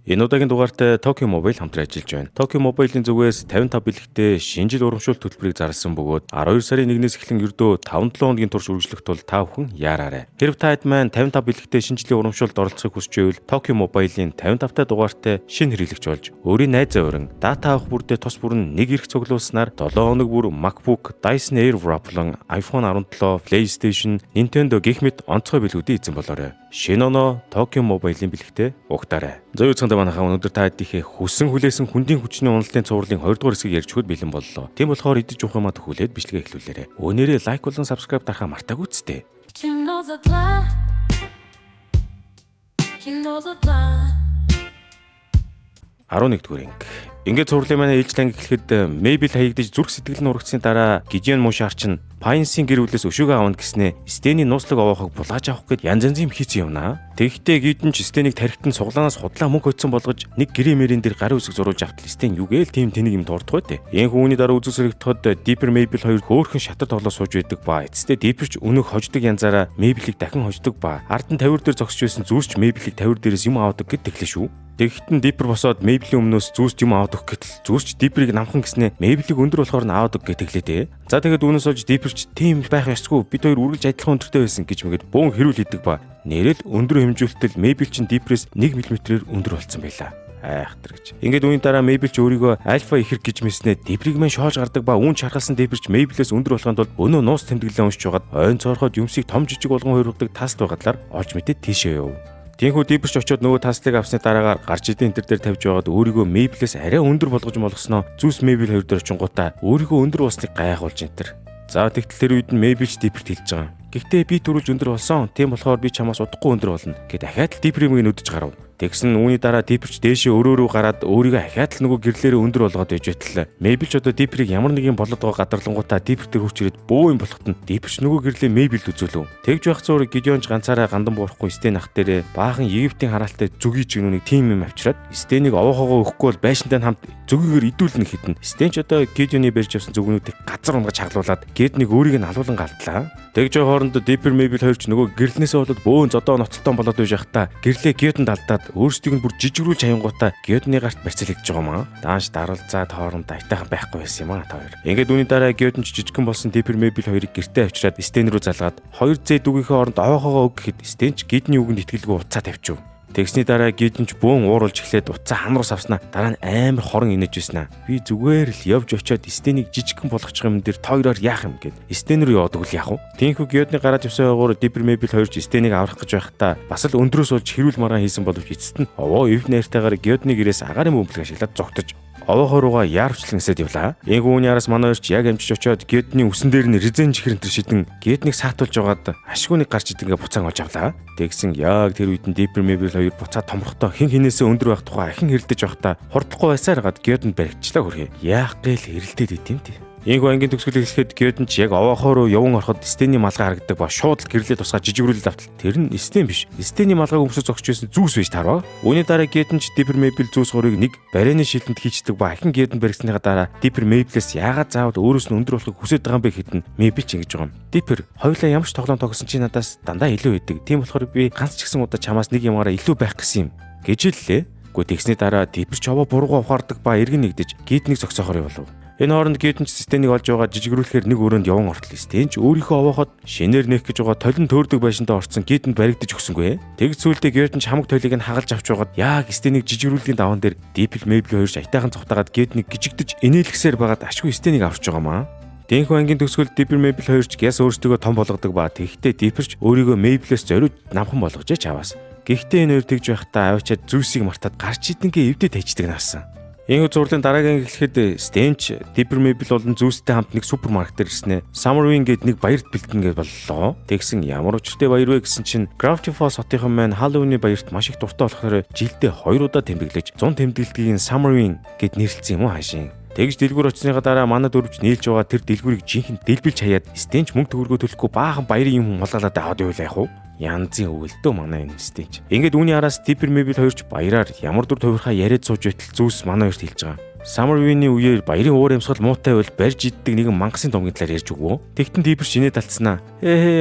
Энэ удаагийн дугаартай Tokyo Mobile хамтран ажиллаж байна. Tokyo Mobile-ийн зүгээс 55 бэлэгтэй шинэ жил урамшуул төлбөрийг зарласан бөгөөд 12 сарын 1-ээс эхлэн ердөө 5-7 хоногийн турш үргэлжлэх тул та бүхэн яараарай. Хэрв та хэд маань 55 бэлэгтэй шинэ жилийн урамшуулд оролцохыг хүсч байвал Tokyo Mobile-ийн 55-тай дугаартай шинэ хэрэглэгч болж өөрийн найз завиран дата авах бүрдээ тус бүр нь нэг эрх цуглуулснаар 7 хоног бүр MacBook, Dyson Airwrap болон iPhone 17, PlayStation, Nintendo гэх мэт онцгой бэлгүүдийн эзэн болоорой. Шинэ оноо Tokyo Mobile-ийн бэлэгтээ угтаарай. Зөөр цаанда манайхаа өнөөдөр та хэдийнхээ хүссэн хүлээсэн хүндийн хүчний уналтын цувралын 2 дугаар хэсгийг ярьж өгөхөд бэлэн боллоо. Тийм болохоор идэж уух юмаа төхүүлээд бичлэгээ эхлүүлээрэй. Өнөөрөө лайк болон subscribe дарахаа мартаагүй үсттэй. 11-р анги. Ингээд цувралын манай ээлжил анги эхлэхэд Mabel хаягдж зүрх сэтгэл нь урагцсны дараа Gideon Mouchard чинь Pines-ийн гэр бүлээс өшөөгөө авна гэснээ Stan-ийн нууцлаг овоохыг булааж авах гэд янз янзын хийцэн юмнаа. Тэгэхдээ Gideon ч Stan-ыг тархитан суглаанаас худлаа мөнгө хоцсон болгож нэг гэрэмэрийн дээр гарын үсэг зурулж автал Stan юугээл тийм тэнийг юм дурдах байтэ. Ийм хүмүүний дараа үзүүлсэрэгдэхэд Dipper Mabel хоёр хөөхөн шатар тоглоо сууж байдаг ба эцэстээ Dipper ч өнөөх хождог янзаараа Mabel-ийг дахин хождог ба ард нь тавир дээр зогсож байсан зүүсч Mabel-ийг тавир дээрээс юм авдаг гэд тэглээ шүү. Тэгэхдээ Dipper босоод Mabel-ийн өмнөөс зүүсч юм авдаг гэтэл зүүсч Dipper-ийг намхан гэснээ Mabel-ийг өндөр болохоор нь авдаг гэд тэглээ. За тэгээд үүнээс олж Dipper ч тийм байх ёсгүй бид хоёр үргэлж адилхан өндөртэй байсан гэж мэгэд бөөн хэрүүл хийдэг ба нэрэл өндөр хэмжүүлэлтэл Mabel чинь Dipper-ээс 1 мм-ээр өндөр болсон байлаа. Айхтар гэж. Ингээд үүний дараа Mabel ч өөрийгөө альфа ихэр гэж мэснээ Dipper-ийг мэн шоож гардаг ба үүн чаргалсан Dipper ч Mabel-ээс өндөр болохын тулд өнөө нуус тэмдэглээ уншиж байгаад ойн цоорхоод юмсыг том жижиг болгон хөрвдөг таст байгадлаар олж мэдээд тийшээ яв. Тиймээс Dipper ч очиод нөгөө таслыг авсны дараагаар гарч идэн энэ төр дээр тавьж байгаад өөрийгөө Mabel-ээс арай өндөр болгож молгосноо зүс Mabel хоёр дээр очингуудаа өөрийгөө өндөр болсныг гайхуулж энэ төр. За тэгтэл тэр үед нь Mabel ч Dipper-т хэлж байгаа. Гэхдээ би түрүүлж өндөр болсон. Тийм болохоор би чамаас удахгүй өндөр болно гэд дахиад л Dipper-ийг нүдэж гарав. Тэгсэн үүний дараа Dipper ч дээшээ өрөөрөө гараад өөрийгөө ахиад л нөгөө гэрлээрээ өндөр болгоод байж байтал Mabel ч одоо Dipper-ийг ямар нэгэн болоод байгаа гадарлангуудаа Dipper дээр хурч ирээд бөө юм болоход нь Dipper ч нөгөө гэрлээ Mabel-д үзүүлв. Тэгж байх зуур Gideon ч ганцаараа гандан буурахгүй Stan ах дээрээ баахан Египтийн хараалтай зүгий чигнүүнийг тийм юм авчираад Stan-ыг овоохоогоо өгөхгүй бол байшинтай хамт зүгийгээр идүүлнэ хитэн. Stan ч одоо Gideon-ы барьж авсан зүгнүүдийг газар унгаж хаглуулад Gideon-ыг өөрийг нь алуулан галдлаа. Тэгж хоорондоо Dipper Mabel хоёр ч нөгөө гэрлэнээсээ болоод бөөн зодоо ноцтолтон болоод байж байхдаа гэрлээ Gideon-д алдаад өөрсдийг нь бүр жижигрүүлж хаянгуудаа Gideon-ы гарт барьцал хийж байгаа юм аа. Дааш даралзаад хоорондоо айтайхан байхгүй байсан юм аа та хоёр. Ингээд үүний дараа Gideon ч жижигхэн болсон Dipper Mabel хоёрыг гэртээ авчираад Stan руу залгаад хоёр зээ дүгийнхээ оронд овоохоогоо өг гэхэд Stan ч Gideon-ы үгэнд итгэлгүй уцаа тавьчихв. Тэгсний дараа Gideon ч бөөн ууруулж эхлээд уцаа хан руу савснаа. Дараа нь амар хорон инээж байснаа. Би зүгээр л явж очиод Stan-ыг жижигхэн болгочих юм дээр тоёроор яах юм гэд Stan руу явдаг л яах вэ? Тиймээс Gideon-ы гараад явсан байгуур Dipper Mabel хоёр ч Stan-ыг аврах гэж байхдаа бас л өндрөөс болж хэрүүл маргаан хийсэн боловч эцэст нь овоо эв найртайгаар Gideon-ы гэрээс агаарын бөмбөлг ашиглаад зогтож овоохоруугаа яарвчлан эсэд явлаа. Энгүүний араас манай хоёр ч яг амжиж очиод Gideon-ы үсэн дээр нь резен чихэр энэ шидэн Gideon-ыг саатуулж байгаад ашгүй нэг гарч идэнгээ буцаан олж авлаа. Тэгсэн яг тэр үед нь Dipper Mabel хоёр буцаа томрохдоо хэн хинээсээ өндөр байх тухай ахин хэрэлдэж байхдаа хурдлахгүй байсаар гад Gideon баригчлаа хөрхий. Яах гээл хэрэлдээд идэм тий. Ийхүү ангийн төгсгөл эхлэхэд Gideon ч яг овоохоо руу явган ороход Stan-ы малгай харагдаг ба шууд л гэрлээ тусгаа жижигрүүлээд автал. Тэр нь Stan биш. Stan-ы малгайг өмсөж зогсож байсан зүүс байж тарваа. Үүний дараа Gideon ч Dipper Mabel зүүс горыг нэг барайны шилдэнд хийчдэг ба ахин Gideon баригсныхаа дараа Dipper Mabel-ээс яагаад заавал өөрөөс нь өндөр болохыг хүсэж байгаа юм бэ гэхэд Mabel ч ингэж байгаа юм. Dipper хоёулаа ямар ч тоглоом тоглосон чи надаас дандаа илүү байдаг. Тийм болохоор би ганц ч гэсэн удаа чамаас нэг ямаараа илүү байх гэсэн юм гэж хэллээ. Гэхдээ тэгсний дараа Dipper ч овоо буруугаа ухаардаг ба эргэн нэгдэж Gideon-ыг зогсоохоор явлаа. Энэ хооронд Gideon ч Stan-ыг олж байгаа жижигрүүлэхээр нэг өрөөнд явган ортол Stan ч өөрийнхөө овооход шинээр нээх гэж байгаа толин төөрдөг байшинтай орцсон Gideon баригдаж өгсөнгүй. Тэг зүйлдээ Gideon ч хамаг тойлыг нь хагалж авч байгаад яг Stan-ыг жижигрүүлгийн даван дээр Dipper Mabel хоёр ч айтайхан цухтагаад Gideon-ыг гжигдэж инээлгсээр байгаад ашгүй Stan-ыг аварч байгаа маа. Дэнхүү ангийн төгсгөл Dipper Mabel хоёр ч гяс өөрсдөө том болгодог ба тэгэхдээ Dipper ч өөрийгөө Mabel-ээс зориуд намхан болгож чаваас. Гэхдээ энэ хоёр тэгж байхдаа авчиад зүсийг мартаад гарч идэнгээ эвдээ тайчдаг наасан. Ийхүү зурлын дараагийн эхлэхэд Stan ч Dipper Mabel болон зүүстэй хамт нэг супермаркетээр ирснэ. Summerwing гээд нэг баярт бэлдэнгээ боллоо. Тэгсэн ямар учиртай баяр вэ гэсэн чинь Gravity Falls хотынхан маань Halloween-ы баярт маш их дуртай болохоор жилдээ 2 удаа тэмдэглэж 100 тэмдэглэдгийг Summerwing гээд нэрлэлсэн юм уу хаашийн. Тэгж дэлгүүр очсныхаа дараа манай дөрвч нийлж байгаа тэр дэлгүүрийг жинхэнэ дэлбэлж хаяад Stan ч мөнгө төгрөгөө төлөхгүй баахан баярын юм хулгалаад аваад байвал яах вэ? Янзын өвөлдөө манай энэ Stan. Ингээд үүний араас Dipper Mabel хоёрч баяраар ямар дүр тувирхаа яриад сууж байтал зүс манай хоёрт хэлж байгаа. Summerwing-ийн үеэр баярын уур амьсгал муутай байвал барьж иддэг нэгэн мангасын домгийн талаар ярьж өгвөө. Тэгтэн Dipper шинээ талцснаа.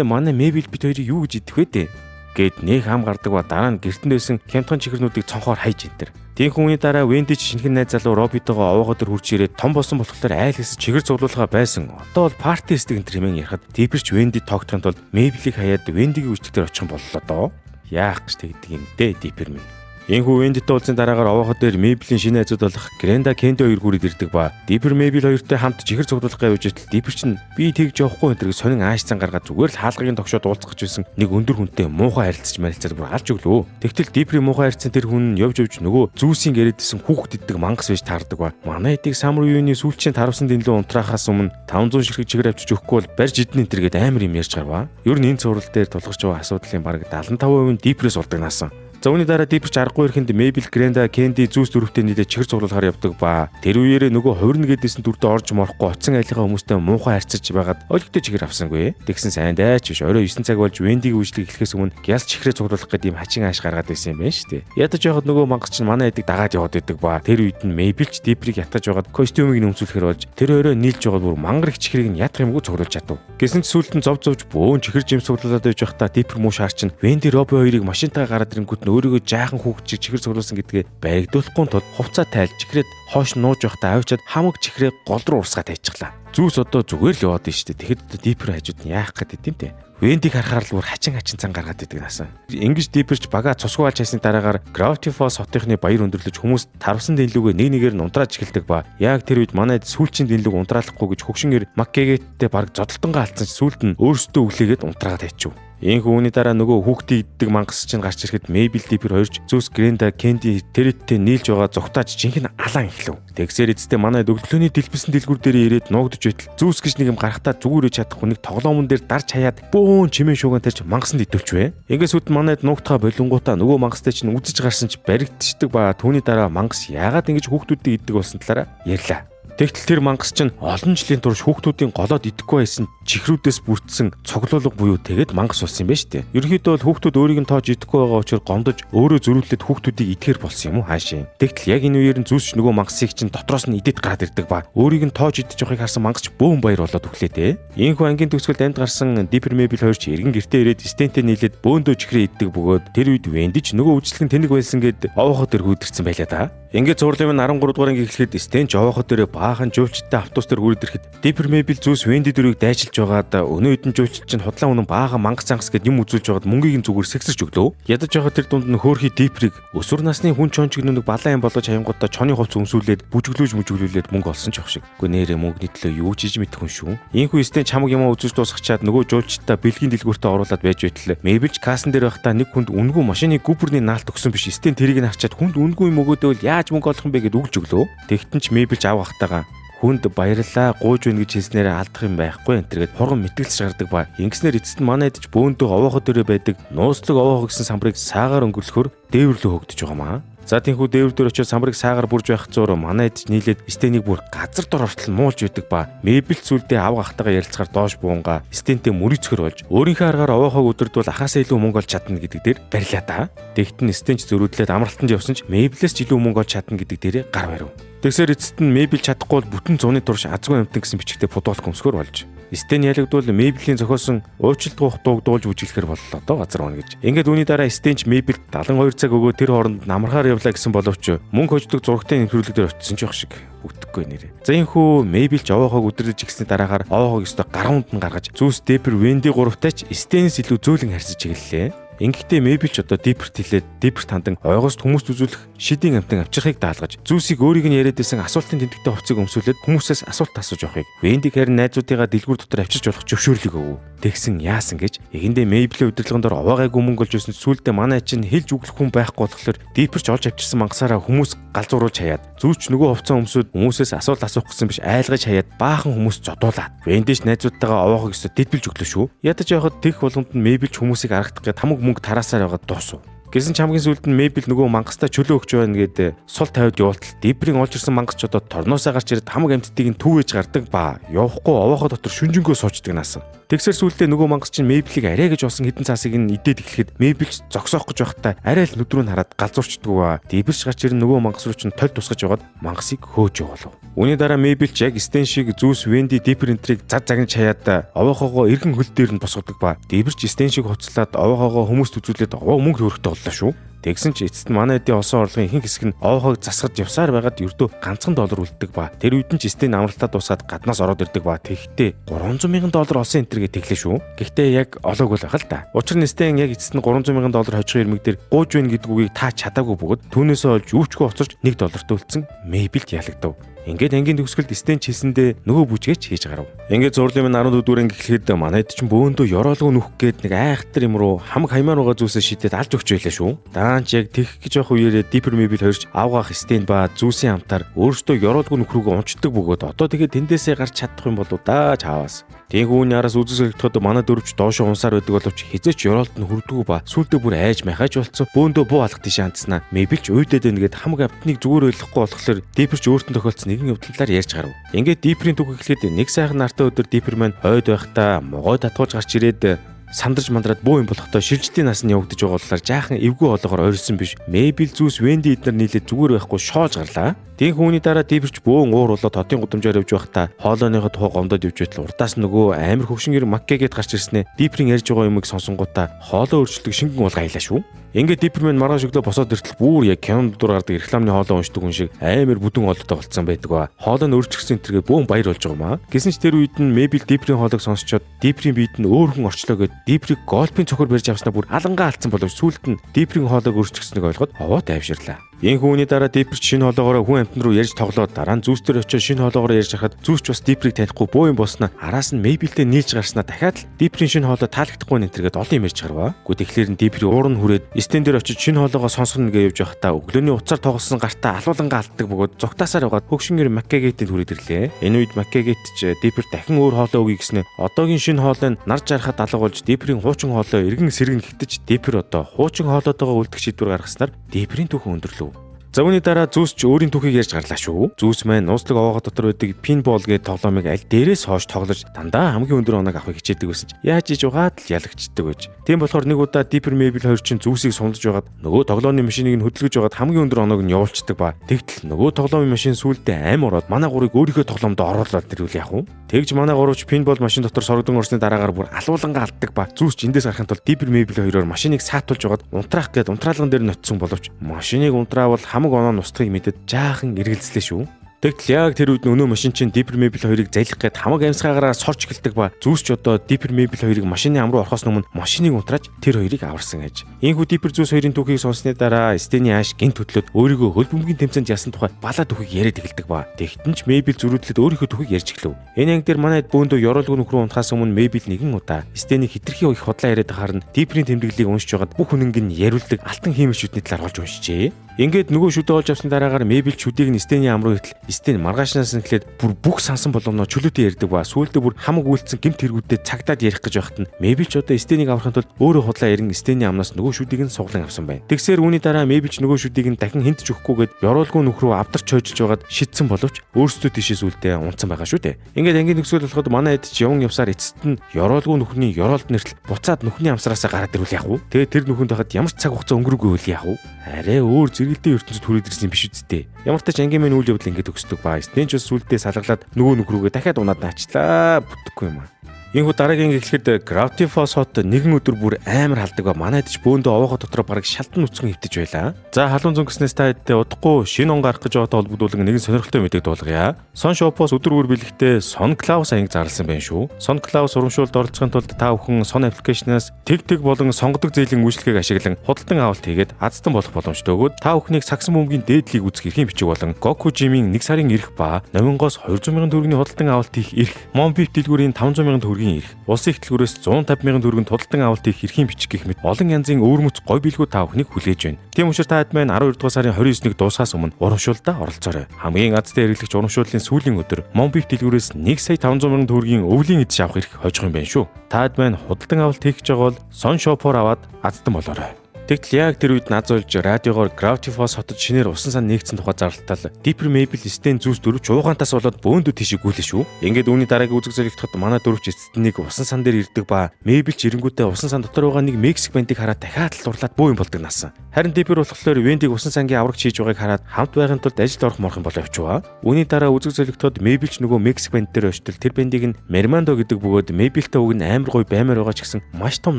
Манай Mabel бит хоёрыг юу гэж идэх вэ дээ? Гэт нэг хам гардаг ба дараа нь гэртэн байсан хямдхан чихэрнүүдийг цонхоор хайж энтер. Тиймхэн үний дараа Венди ч шинхэн найз залуу Робитойгоо овоогоо дөр хурж ирээд том болсон болохоор айл хэсэг чигэр цуглуулгаа байсан. Одоо бол парти эсдэг энэ хэмээн ярихад Диппер ч Венди тогтохын тулд Мэйблийг хаяад Вендигийн үйлчлэгтэр очих боллоо доо. Яах гэж тэгдэг юм дээ Диппер минь. Энэхүү Вендитэй уулзсан дараагаар овоохоо дээр Мэйблийн шинэ найзууд болох Гренда Кенди хоёр хүрээд ирдэг ба Диппер Мэйбл хоёртой хамт чихэр цуглуулах явж итэл Диппер чинь би тэгж явахгүй энэ сонин аашцан гаргаад зүгээр л хаалгагийн тогшоод уулзах гэж байсан нэг өндөр хүнтэй муухай харилцаж марилцаад бүр алж өглөө. Тэгтэл Дипперийн муухай харилцсан тэр хүн нь явж нөгөө Зүүсийн яриадсэн хүүхэд иддэг мангас байж таардаг ба манай эдийг самур юуны сүүлчийн таравсан дэнлүү унтраахаас өмнө 500 ширхэг чигээр авчиж өгөхгүй бол барьж идэн энэ гээд амар юм ярьж гарваа. Ер нь энэ цуврал дээр тулгарч байгаа асуудлын бараг 75% нь Дипперээс болдог наасан. За үүний дараа Диппер ч аргагүй ихэнд Мэйбл, Гренда, Кенди зүүс дөрөвтэй нийлээ чихэр цуглуулахаар явдаг ба тэр үеэрээ нөгөө хувирна гэдээсэн дүрдээ орж морохгүй оцсон айлынхаа хүмүүстэй муухай харьцаж байгаад олигтой чихэр авсангүй. Тэгсэн сайн дайч биш. Орой 9 цаг болж Вендигийн үйлчлэг эхлэхээс өмнө гяс чихрээ цуглуулах гэдэг юм хачин ааш гаргаад байсан юм байна шүү дээ. Ядаж явахад нөгөө мангас чинь манай эдэг дагаад яваад байдаг ба тэр үед нь Мэйбл ч Дипперийг ятгаж байгаад костюмыг нөмсүүлэхээр болж тэр орой нийлж байгаад бүр мангар их чихрийг нь ятгах юмгүй цуглуулж чадав. Гэсэн ч сүүлд нь зовж бөөн чихэр жим цуглуулад байж байхдаа Диппер муу шаар чинь Венди Роби хоёрыг машинтайгаа гараад ирэнгүүт нь өөрийгөө жаахан хүүхд чихэр цуглуулсан гэдгээ баригдуулахгүй тул хувцаа тайлж чихрээд хоош нууж байхдаа авчиад хамаг чихрээ гол руу урсгаад тайчихлаа. Зүүс одоо зүгээр л яваад штэ. Тэгэхэд Диппер хажууд нь яах гээд идэм те. Вендиг харахаар л бүр хачин цан гаргаад идэг наасан. Ингэж Дипперч бага цусгуулж хайсны дараагаар Gravity Falls хотынхны баяр өндөрлөж хүмүүс тарвсан дэнлүүгээ нэг нэгээр нь унтрааж эхэлдэг ба яг тэр үед манайд сүүлчийн дэнлүүг унтраалахгүй гэж хөгшингээр Маккегеттэй баг зодтолтонгаа алдсан сүүлд нь өөрсдөө үлээгээд унтраагаад хайчив. Ийхүү үүний дараа нөгөө хүүхдийн иддэг мангас чинь гарч ирэхэд Мэйбл Диппер хоёрч Зүүс Гренда Кенди тэрэттэй нийлж байгаа зүгтааж жинхэнэ алаан эхлэв. Тэгсээр эцэстээ манай өглөөний дэлбэсэн дэлгүүр дээр ирээд нуугдж байтал Зүүс гэж нэг юм гарахтаа зүгүүрэж чадахгүй нэг тоглоомон дээр дарж хаяад бөөн чимээ шууган тарьж мангасанд идэвчвэ. Ингээс үт манайд нуугдхаа болонгуудаа нөгөө мангастай чинь үзэж гарсан ч баригдчихдаг ба түүний дараа мангас яагаад ингэж хүүхдүүдийг иддэг болсон талаараа ярьлаа. Тэгтэл тэр мангас чинь олон жилийн турш хүүхдүүдийн голоод идэхгүй байсан чихрүүдээс бүрдсэн цуглуулга буюу тэгээд мангас болсон юм байна шүү дээ. Ерөнхийдөө бол хүүхдүүд өөрийг нь тоож идэхгүй байгаа учраас гомдож өөрөө зөрүүлээд хүүхдүүдийг идэхээр болсон юм уу хаашийн. Тэгтэл яг энэ үеэр нь Зүүс нөгөө мангасыг чинь дотроос нь идэт гараад ирдэг ба өөрийг нь тоож идэж явахыг харсан мангас ч бөөн баяр болоод өглөө те. Ийхүү ангийн төгсгөлд амьд гарсан Диппер Мэйбл хоёр ч эргэн гэртээ ирээд стенттэй нийлээд бөөндөө чихрээ иддэг бөгөөд тэр үед Венди ч нөгөө үйлчлэгэн тэнэг байсан гэд овоохоо дээр хүйдэрсэн байлаа да. Ингээд зурлын 13 дугаар анги эхлэхэд стенч овоохоо дээр баахан жуулчтай автобус дээр хүрээд ирэхэд Диппер Мэйбл Зүүс Венди дөрөв дайчилж байгаад өнөө хэдэн жуулч чинь худлаа үнэн баахан мангас цангас гэд юм үзүүлж байгаад мөнгийг нь зүгээр сэгсэрч өглөө. Ядаж байгаа тэр дунд нь хөөрхий Дипперийг өсвөр насны хүн чончиг нүг балан юм болгож хаянгуудаа чоны хувц өмсүүлээд бүжиглүүлээд мөнгө олсон ч явах шиг. Үгүй нэрээ мөнгөний төлөө юу ч хийж мэдэх хүн шүү. Ийхүү стенч хамаг юм үзүүлж дуусгачаад нөгөө жуулчтай бэлгийн дэлгүүртээ оруулаад байж байтал Мэйбл кассан дээр байхдаа нэг хүнд үнгүй машины гүбэрний наалт өгсөн биш. Стен тэрийг нь харчаад хүнд үнгүй юм өгөөдөө яаж мөнгө олох юм бэ гэд үгж өглөө. Тэгтэн ч Мэйбл авах хатагаа хүнд баярлаа гууж өгнө гэж хэлснээр алдах юм байхгүй энэ тэргээд хурган мэтгэлж гардаг ба ингэснээр эцэст нь манай идэж бөөндөө овоохоо дөрөө байдаг нууцлаг овоохоо гэсэн самбарыг саагаар өнгөрлөхөр дээвэрлөө хөөгдөж байгаа маа. За тийхүү дээвэр дээр очиж самбарыг саагаар бүрж байх зуур манай идэж нийлээд стенийг бүр газар дор ортол муулж байдаг ба Мэйбл сүлдээ авах хатагаа ярилцгаар доош буунгаа стентэй мөрөцгөр болж өөрийнхөө аргаар овоохоо өдөрдвөл ахаасаа илүү мөнгө олж чадна гэдэг дээр барилаа та. Тэгтэн стенч зөрүүдлээд амралтанд явсан ч Мэйблээс ч илүү мөнгө олж чадна гэдэг дээр гар барив. Тэгсээр эцэст нь Мэйбл чадахгүй бол бүтэн зуны турш азгүй амтан гэсэн бичгтээ футбол хөмсгөр болж Стен ялагдвал Мэйблийн зохиосон уучлалт ухтууг дуулж үжилэхээр боллоо доо газар байна гэж. Ингээд үүний дараа Стенч Мэйбл 72 цаг өгөө тэр хооронд намархаар явлаа гэсэн боловч мөнгө хождог зурагтай нэмрүүлэг дээр очсон ч явах шиг үтгэхгүй нэрээ. За энхүү Мэйбл ч овоохог өдөрлөж игсний дараагаар овоохог өстө гаруунд нь гаргаж Зүүс Диппер Венди гуравтай ч Стенээс илүү зөөлөн харьцаж эхэллээ. Ингэхдээ Мэйбл ч одоо Дипперт хэлээд Дипперт хандан ойгоос хүмүүст үзүүлэх шидийн амтан авчрахыг даалгаж Зүүсийг өөрийг нь яриад байсан асуултын тэмдэгтэй хувцыг өмсүүлээд хүмүүсээс асуулт асууж явахыг Вендиг харин найзуудыгаа дэлгүүр дотор авчирч болох зөвшөөрлөг өгөв. Тэгсэн яасан гэж эгэндээ Мэйблийн удирдлагын дор овоогайгүй мөнгө олж ирсэн сүүлдээ манай чинь хэлж үглэх хүн байхгүй болохоор Диппер ч олж авчирсан мангасаараа хүмүүс галзууруулж хаяад Зүүч нөгөө хувцас өмсөд хүмүүсээс асуулт асуух гэсэн биш айлгаж хаяад баахан хүмүүс зодуулаад Вендич найзуудтайгаа овоогоо өсө дэлбэлж өглөө шүү. Ядаж явахад тех болгонд нь Мэйбл ч хүмүүсийг аргахдах гэж хамаг мөнгө тараасаар байгаад дуусав. Гэсэн ч хамгийн сүүлд нь Мэйбл нөгөө мангастаа чөлөө өгч байна гэдэг сул тавиад явуултал Дипперийн олж ирсэн мангас ч одоо торноосоо гарч ирээд хамаг амьтдыг нь түүвэж гардаг ба явахгүй овоохоо дотор шүнжэнгөө суучдаг наасан. Тэгсэр сүүлдээ нөгөө мангас чинь Мэйблийг арай гэж болсон хідэн цаасыг нь идээд эхлэхэд Мэйбл ч зогсоох гэж байхдаа арай л нүдрүү нь хараад галзуурчдаг ба Дипперч гарч ирэн нөгөө мангас руу чинь толь тусгаж яваад мангасыг хөөж явуулав. Үүний дараа Мэйбл ч яг Стен шиг Зүүс Венди Диппер энтрийг зад загнаж хаяад овоохоогоо эргэн хөл дээр нь босгодог ба Дипперч Стен шиг хуцлаад овоохоогоо хүмүүст үзүүлээд овоо мөнгө хөрөхтэй боллоо шүү. Тэгсэн ч эцэст нь манай эдийн олсон орлогын ихэнх хэсэг нь овоохойг засгаж явсаар байгаад ердөө ганцхан доллар үлддэг ба тэр үед нь ч Стен амралтаа дуусаад гаднаас ороод ирдэг ба тэгэхдээ $300,000 олсон энэ төргээ тэглээ шүү. Гэхдээ яг олоогүй л байх л да. Учир нь Стен яг эцэст нь $300,000 хожих ирмэг дээр гууж байна гэдэг үгийг тааж чадаагүй бөгөөд түүнээсээ олж юучгүй оцорч $1 төлцсөн Мэйбилд ялагдав. Ингээд ангийн төгсгөлд Стен ч хэлсэндээ нөгөө бүжгээч хийж гарав. Ингээд зурлын минь 14 дугаар анги гэхэд манайд ч бөөндөө ёроолгүй нүх гээд нэг айхтар юм руу хамаг хаймаар байгаа зүйлсээ шидэд алж өгч байлаа шүү. Даанч яг тэгэх гэж явах үеэрээ Дипер Мэйбил хоёрч авгаах Стен ба Зүүсийн хамтаар өөрсдөө ёроолгүй нүх рүүгээ унцдаг бөгөөд одоо тэгээд тэндээсээ гарч чадах юм болов даа чааваас. Тийхүү яраас үзэл солигдоход манай дөрвч доошо унсаар байдаг боловч хизээч ёроолт нь хүрдэггүй ба сүлдө бүр айж майхаж болцсон бөөндөө буу алах тийш хандснаа Мэйбилч уйдээд байнгээд хамаг амтныг зүгээр ойлгохгүй болохоор Диперч өөртөө тохиолдсон нэгэн явдлаар ярьж гарав. Ингээд Диперийн түүх эхлэхэд нэг сайхан нартай өдөр Дипер маань хойд байхдаа могой татгуулж гарч ирээд сандарч мандраад буу юм болохтой шилжилтийн нас нь явагдаж байгаа болохоор жаахан эвгүй хоолоогоор ойрсон биш. Мэйбил Зүүс Венди эднэр нийлээд зүгээр байхгүй шоож гарлаа. Тийм түүний дараа Диперч бөөн уур болоод хотын гудамжаар явж байхдаа хоолойныхоо тухай гомдоод явж байтал уртаас нөгөө амар хөвшингэр Маккегээд гарч ирснээр Диперийн ярьж байгаа юмыг сонсонгуудаа хоолой өөрчлөлтөг шингэн уулга аялаа шүү. Ингээд Дипермен маргааш өглөө босоод иртэл бүр яг кинонд дураар гардаг рекламны хоолой уншдаг хүн шиг амар бүдүүн хоолойтой болцсон байдаг ба. Хоолой нь өөрчлөгсөн тэргээ бөөн баяр болж байгаа маа. Гэсэн ч тэр үед нь Мэйбил Диперийн хоолойг сонсчоод Диперийн биед нь өөр хүн орчлоо гэд Диперийг голфын цохор барьж авснаа бүр алангаа алдсан боловч сүүлд нь Диперийн хоолойг өөрчлөгснөг ойлгоод овоо тайвширлаа. Энэ хүүний дараа Диперч шинэ хоолоогоор хүн амтан руу ярьж тоглоод дараа нь Зүүстэр очиж шинэ хоолоогоор ярьж хахад Зүүсч бас Диперийг танихгүй боо юм болсноо араас нь Мэйбилтэй нийлж гарснаа дахиад л Диперийн шинэ хоолой таалагдахгүй нэнтергээд олон юм ярьж гарваа. Гэхдээ тэгэхээр нь Диперийн уур нь хүрээд Стен дээр очиж шинэ хоолоогоо сонсгоно гэж явж байхдаа өглөөний уцаар тоглосон гартаа алуулангаа алддаг бөгөөд зогтаасаар байгаад хөгшингэр Маккегетийн хүрээд ирлээ. Энэ үед Маккегет ч Дипер дахин өөр хоолой өгье гэснээр одоогийн шинэ хоолой нь нар жарахад алга болж Диперийн хуучин хоолой эргэн сэргэн гэхдээ Дипер одоо хуучин хоолойтойгоо үлдэх шийдвэр гаргаснаар Диперийн түүхэн өндөрлөв. За үүний дараа Зүүс ч өөрийн түүхийг ярьж гарлаа шүү. Зүүс маань нууцлаг овоогоо дотор байдаг пинбол гэдэг тоглоомыг аль дээрээс хойш тоглож дандаа хамгийн өндөр оног авахыг хичээдэг байсан ч яаж иж угаад л ялагчдаг байж. Тийм болохоор нэг удаа Дипер Мэйбил хоёр чинь Зүүсийг сумдж байгаад нөгөө тоглоомны машиныг нь хөдөлгөж байгаад хамгийн өндөр оног нь явуулцдаг ба. Тэгтэл нөгөө тоглоомын машин сүүлдээ аим ороод манай гурыг өөрийнхөө тоглоомд оруулаад ирвэл яах вэ? Тэгж манай гурвч пинбол машин дотор сорогдсон орсны дараагаар бүр алуулангаа алддаг ба. Зүүс ч эндээс гарахын тулд Дипер Мэйбил хоёроор машиныг саатуулж байгаад унтраах гээд унтраалган дээр ноцсон боловч машиныг унтраавал хамаг оноо устгахыг мэдээд жаахан эргэлзлээ шүү. Тэгтэл яг тэр үед өнөө машин чинь Дипер Мэйбил хоёрыг залих гээд хамаг амьсгаагаараа сорч эхэлдэг ба Зүүс ч одоо Дипер Мэйбил хоёрыг машины ам руу орохоос өмнө машиныг унтрааж тэр хоёрыг аварсан гэж. Ийхүү Дипер Зүүс хоёрын түүхийг сонссны дараа Стений ааш гинт хөдлөөд өөрийгөө хөл бөмбөгийн тэмцээнд ялсан тухай балаа түүхийг яриад эхэлдэг ба. Тэгтэн ч Мэйбил зөрүүдлээд өөрийнхөө түүхийг ярьж эхлэв. Энэ анги дээр манайд бөөндөө ёроолгүй нүх рүү унтахаас өмнө Мэйбил нэгэн удаа Стений хитрхи их худлаа яриад харна Диперийн тэмдэглэлийг уншиж байгаад бүх хүнинг нь яриулдаг алтан хиймэлчүүдний талаар олж уншижээ. Ингээд нөгөө шүдээ олж авсан дараагаар Мэйбил шүдийг нь Стений ам руу итэл Стен маргаашнаас нь эхлээд бүр бүх сансан болгоно чөлөөтэй ярьдаг ба сүүлдээ бүр хамаг үйлцэн гэмт хэрэгүүдэд цагдаад ярих гэж байхад нь Мэйбил ч одоо Стенийг аврахын тулд өөрөө худлаа ярин Стений амнаас нөгөө шүдийг нь суглан авсан байна. Тэгсээр үүний дараа Мэйбил ч нөгөө шүдийг нь дахин хинтж өгөхгүйгээд ёроолгүй нүх рүү авдарч хойжилж байгаад шидсэн боловч өөрсдөө тийшээс үлдээ унтсан байгаа шүү дээ. Ингээд ангийн төгсгөл болоход манай эд ч явн явсаар эцэст нь ёроолгүй нүхний ёроолт нэртэл буцаад нүхний амсараасаа гараад ирвэл яах вэ? Тэгээ тэр нүхэнд байхад ямар ч цаг хугацаа өнгөрөөгүй үйл яах вэ? Арай өөр зэрэгэлдээ ертөнцид хүрээд ирсэн юм биш үсттэй. Ямар ч тач ангийн минь үйл явдал ингээд төгсдөг ба. Стен ч сүлдээ салгалаад нөгөө нүг рүүгээ дахиад унаад наачлаа. Бүтэхгүй юм аа. Ийхүү дараагийн эхлэхэд Gravity Falls хот нэгэн өдөр бүр амар халдаг ба манайд ч бөөндөө овоогоо дотроо бараг шалтан нүцгэн хөвтөж байлаа. За халуун зөнгөснөөс та хэдтэй удахгүй шинэ он гарах гэж байгаатай холбогдуулан нэгэн сонирхолтой мэдээг дуулгая. Сон Шопоос өдөр бүр бэлэгтээ Сон Клаус анги зарласан байна шүү. Сон Клаус урамшуулд оролцохын тулд та бүхэн Сон аппликейшнаас тэг болон сонгодог зээлийн үйлчлэгийг ашиглан худалдан авалт хийгээд аздан болох боломжтой өгөөд та бүхнийг сагсан бөмбөгийн дээдлийг үзэх эрхийн бичиг болон Goku Gym-ийн 1 сарын эрх ба Номингоос 200,000 төгрөгийн худалдан авалт хийх эрх, Monbit дэлгүүрийн 500,000 төгрөгийн эрх, улсын их дэлгүүрээс 150,000 төгрөгийн худалдан авалт хийх эрхийн бичиг гэх мэт олон янзын өвөрмөц гой бэлгүүд та бүхнийг хүлээж байна. Тийм учраас та хэд маань 12 дугаар сарын 29-нд дуусахаас өмнө урамшуулдаа оролцоорой. Хамгийн азтай хэрэглэгч урамшууллын сүүлийн өдөр Monbit дэлгүүрээс 1,500,000 төгрөгийн өвлийн эдс авах эрх хожих юм байна шүү. Та хэд маань худалдан авалт хийх гэж байгаа бол Сон Shop-оор аваад аздан болоорой. Тэгтэл яг тэр үед над зулж радиогоор Gravity Falls хотод шинээр усан сан нэгдсэн тухай зарлалтал Дипер Мэйбил Стен Зүүс дөрвч уугаантаас болоод бөөндөө тийшээ гүйлээ шүү. Ингээд үүний дараагийн үзэг зорилгоход манай дөрвч эцэст нэг усан сан дээр ирдэг ба Мэйбил ч ирэнгүүтээ усан сан дотор байгаа нэг Мексик бандыг хараад дахиад л дурлаад бөө юм болдог насан. Харин Дипер болохоор Вендиг усан сангийн аврагч хийж байгааг хараад хамт байхын тулд ажилд орох морхон болоо явчваа. Үүний дараа үзэг зорилгоход Мэйбил ч нөгөө Мексик банд дээр очтол тэр бандыг нь Мермандо гэдэг бөгөөд Мэйбилтэй уг нь амар гоё баймаар байгаа ч гэсэн маш том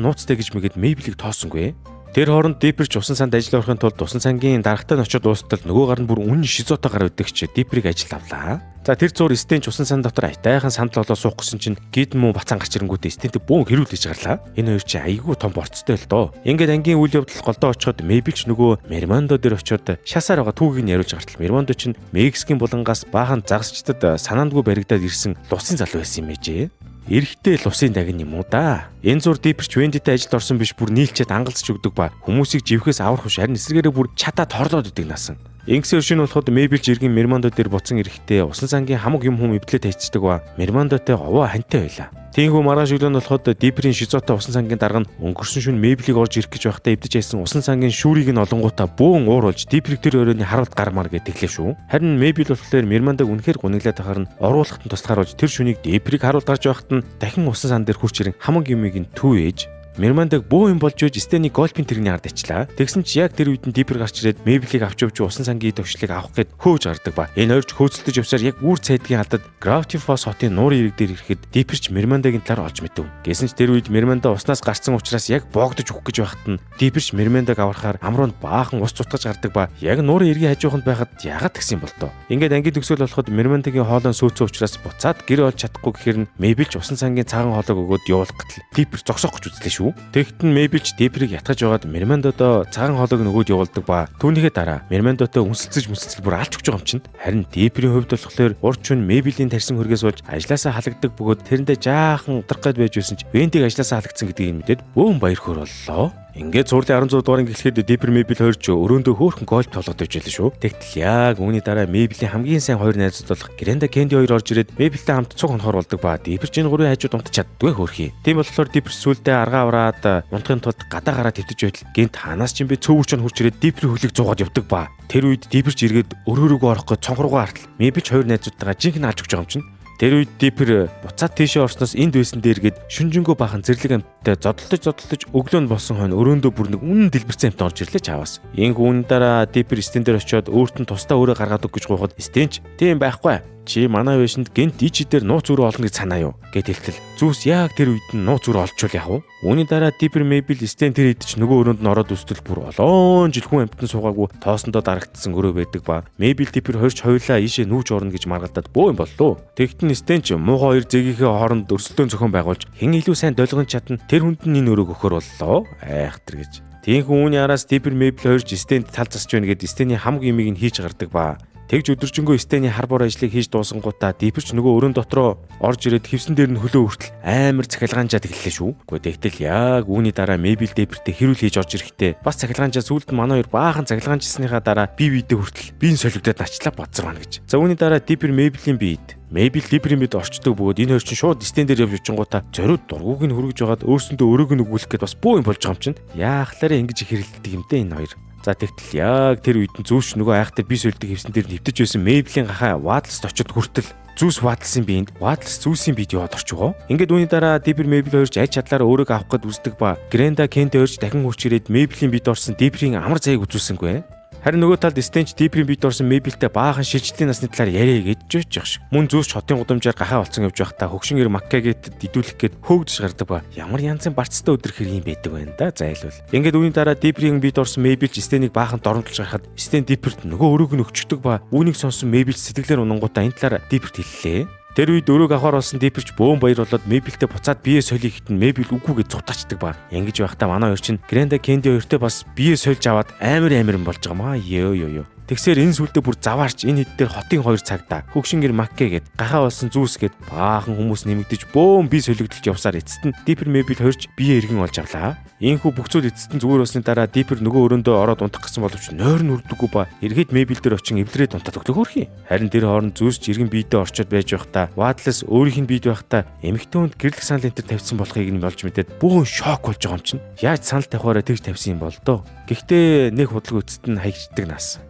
нууцтай гэж мэгэд Мэйбилийг тоосонгүй. Тэр хооронд Дипер ч усан санд ажил орохын тулд усан сангийн дарагтай нь очиод дуустал нөгөө гар нь бүр үнэн Шизото гар өдөгч Диперийг ажил авлаа. За тэр зур Стен ч усан сан дотор айтайхан сандал олоо суух гэсэн чинь гид муу бацаан гарч ирэнгүүтээ Стентэй бөөн хэрүүлж гарлаа. Энэ хоёр чи айгүй том борцтой л доо. Ингээд ангийн үйл явдал голдоо очиход Мэйбл ч нөгөө Мермондо дээр очиод шасаар байгаа түүхийг нь яриулж гартал Мермондо ч Мексикийн булангаас баахан загасчдад санаандгүй баригдаад ирсэн лусын залуу байсан юм ээжээ. Эрэхтэй лусын дагин юм уу да. Энэ зур Диперч Вендитэй ажилд орсон биш бүр нийлчээд ангалцж өгдөг ба хүмүүсийг живхээс аврах биш харин эсрэгээрээ бүр чатаад хорлоод идэг насан. Ингэсэн өшин болоход Мэйбл ч иргэн Мермондо дээр буцсан эрэхтэй усан сангийн хамаг юм хүм эвдлээ тайцдаг ба Мермондотой овоо хантай байлаа. Тиймгүй маргааш өглөө нь болоход Диперийн Шизото усан сангийн дарга нь өнгөрсөн шөнө Мэйблийг орж ирэх гэж байхдаа эвдэж байсан усан сангийн шүүрийг нь олонгуудаа бөөн уур болж Диперийг тэр өрөөний харуулт гармаар гэдэглээ шүү. Харин Мэйбл болохоор Мермондог үнэхээр гуниглаад тахаар нь оруулахад нь туслахаар болж тэр шөнийг Диперийг харуулт гарч байхад нь дахин усан сан дээр хурч ирэн хамаг юмыг нь түүээж Мермондог бөө юм болж үж Стений голфын тэрэгний ард ачлаа. Тэгсэн чи яг тэр үед нь Дипер гарч ирээд Мэйблийг авч явж усан сангийн төвшлийг авах гээд хөөж гардаг ба. Энэ хоёрч хөөцөлдөж явсаар яг үүр цайдгийн алдад Gravity Falls хотын нуурын ирэг дээр ирэхэд Диперч Мермондогийн талаар олж мэдэв. Гэсэн ч тэр үед Мермондо уснаас гарсан учраас яг боогдож өгөх гэж байхад нь Диперч Мермондог аврахаар амруунд баахан ус цутгаж гардаг ба. Яг нуурын иргийн хажууханд байхад яагаад тэгсэн бол тоо. Ингээд ангийн төгсгөл болоход Мермондогийн хоолойн сүйцэн учраас буцаад гэр олж чадахгүй гэхээр нь Мэйблч усан сангийн цагаан хоолойг өгөөд явуулах гэтэл Дипер зогсоох гэж үзлээ шүү. Тэгтэн Мэйблч Диперийг ятгаж байгаад Мермондодоо цагаан хоолойг нөгөөд явуулдаг ба түүнийхээ дараа Мермондотой үнсэлцэж бүр алж өгч байгаа юм чинь. Харин Диперийн хувьд болохоор урд чүн Мэйблийн тарьсан хөргөөс болж ажлаасаа халагддаг бөгөөд тэрэндээ жаахан удрах гээд байж байсан ч Вендиг ажлаасаа халагдсан гэдгийг мэдээд бөөн баяр хөөр боллоо. Ингээд зурлын 16 дугаар ангиллэхэд Дипер Мэйбл хоёр ч өрөөндөө хөөхөн гольф тоглоод байж байлаа шүү. Тэгтэл яг үүний дараа Мэйблийн хамгийн сайн хоёр найзууд болох Грэнда Кенди хоёр орж ирээд Мэйблтэй хамт цуг хонхоор болдог ба Дипер ч энэ гурвын хажууд унтаж чаддгүй хөөрхий. Тийм болохоор Дипер сүулдэ аргаа аваад унтахын тулд гадаа гараа твтэж байтал гинт ханаас ч юм бэ цөөвөрч нь хурж ирээд Дипер хөлийг зуугаад явдаг ба. Тэр үед Дипер ч эргээд өрөөрөөгөө орохгүй цонхоргоо артал Мэйбл ч хоёр найзуудтайгаа жинхэнэ алж өгч байгаа юм чинь. Тэр үед Дипер буцаад тийшээ орсноос энд байсан дээргээд шүнжэнгөө бахан зэрлэг амттай зодтолдож өглөө нь болсон хойно өрөөндөө бүр нэг үнэн дэлбэрсэн амт орж ирлээ чаваас. Инг үүн дараа Дипер Стен дээр очиод өөрт нь тусдаа өөрөө гаргаад өг гэж гоохот Стенч тийм байхгүй. Чи манай вэшэнд гэнт ичи дээр нууц өрөө олно гэж санаа юу гэд хэлтэл. Зүс яг тэр үед нь нууц өрөө олчвол яах вэ? Үүний дараа Дипер Мэйбл Стен тэр идэж нөгөө өрөөнд нь ороод өстөл бүр олоон жил хүн амтан суугаагүй тоосондоо дарагдсан өрөө байдаг ба Мэйбл Дипер хоёрч хоёулаа ийшээ нүүж орно гэж маргалдаад бөө юм боллоо. Тэгтэн Стен ч муухай хоёр зэгийнхээ хооронд өрсөлдөөн зохион байгуулж хэн илүү сайн долгон чадна тэр хүнд нь энэ өрөөг өгөхөр боллоо. Айхтар гэж. Тиймхэн үүний араас Дипер Мэйбл хоёрч Стенд тал засч байна гэд Стений хамаг юмыг нь хийж гардаг ба. Тэгж өдөржингөө Стений хар бор ажлыг хийж дуусангуудаа Диперч нөгөө өрөөнд дотроо орж ирээд хевсэн дээр нь хөлөө хүртэл амар цахилгаанжаад эхэллээ шүү. Гэхдээ тэгтэл яг үүний дараа Мэйбл Дипертэй хэрүүл хийж орж ирэхдээ бас цахилгаанжаа сүүлд нь манай хоёр баахан цахилгаанжсныхаа дараа бие биедээ хүртэл биеийн солигдоод ачлаа бацрана гэж. За үүний дараа Дипер Мэйблийн биед Мэйбл Диперийн бид орчдөг бөгөөд энэ хоёр чинь шууд Стен дээр явж очингуудаа зориуд дургууг нь хөргөж байгаад өөрсөндөө өрөөг нь өгүүлэх гээд бас бөө юм болж байгаа юм чинь. Яахлаараа ингэж их хэрэлддэг юм дээ энэ хоёр. За тэгтэл яг тэр үед нь зүүш нөгөө айхтай бие сольдог хевсэн дээр нэвтэж байсан Мэйблийн гахаа Вадлст очиод хүртэл Зүс Вадлсын биед Вадлс Зүсийн биед яваад орч байгаа. Ингээд үүний дараа Дипер Мэйбл хоёрч аж чадлаараа өөрийгөө авах гээд үздэг ба Грэнда Кенди хоёрч дахин хурч ирээд Мэйблийн биед орсон Диперийн амар зайг үзүүлсэнгүй. Харин нөгөө талд Стенч Диперийн биед орсон Мэйблтэй баахан шилжилтийн насны талаар яриа гэж жийж явах шиг. Мөн Зүс хотын гудамжаар гахаа болцсон явж байхдаа хөгшин эр Маккагэд дидүүлэх гээд хөөгдөж гардаг ба. Ямар янзын барцтай өдөр хэрэг юм байдаг байна да зайлвал. Ингээд үүний дараа Диперийн биед орсон Мэйбл Стенийг баахан доромжилж гарахад Стен Диперт нөгөө өрөөг нь өгчдөг ба үүнийг сонсон Мэйбл сэтгэлээр унангуудаа энэ талаар Диперт хэллээ. Тэр үед өрөөг авахар болсон Диперч бөөн баяр болоод Мэйблтэй буцаад бие солих хитэн Мэйбл үгүй гэж цутаачдаг ба. Ингэж байхдаа манай хоёр чинь Грэнда Кенди хоёртой бас бие сольж аваад амар болж байгаа маа. Ёо. Тэгсээр энэ сүлдээ бүр заваарч энэ хэд дээр хотын хоёр цагта хөгшин гэр Маккэ гээд гахаа болсон Зүс гээд баахан хүмүүс нэмэгдэж бөөн бие солигдолж явсаар эцэст нь Дипер Мэйбл хоёрч бие эргэн олж авлаа. Ийхүү бүх зүйл эцэст нь зүгээр болсны дараа Дипер нөгөө өрөөндөө ороод унтах гэсэн боловч нойр нь үрдэггүй ба эргээд Мэйбл дээр очин эвдрээд унтаад өгдөг хөрхий. Харин тэр хооронд Зүс ч эргэн биедээ орчоод байж байхдаа Вадлс өөрийнх нь биед байхдаа эмэгтэй хүнд гэрлэх санал энэ төр тавьсан болохыг нь олж мэдээд бөөн шок болж байгаа юм чинь. Яаж санал тавихаараа тэгж тавьсан юм бол доо. Гэхдээ нэг худлаг эцэст нь хаягддаг нас.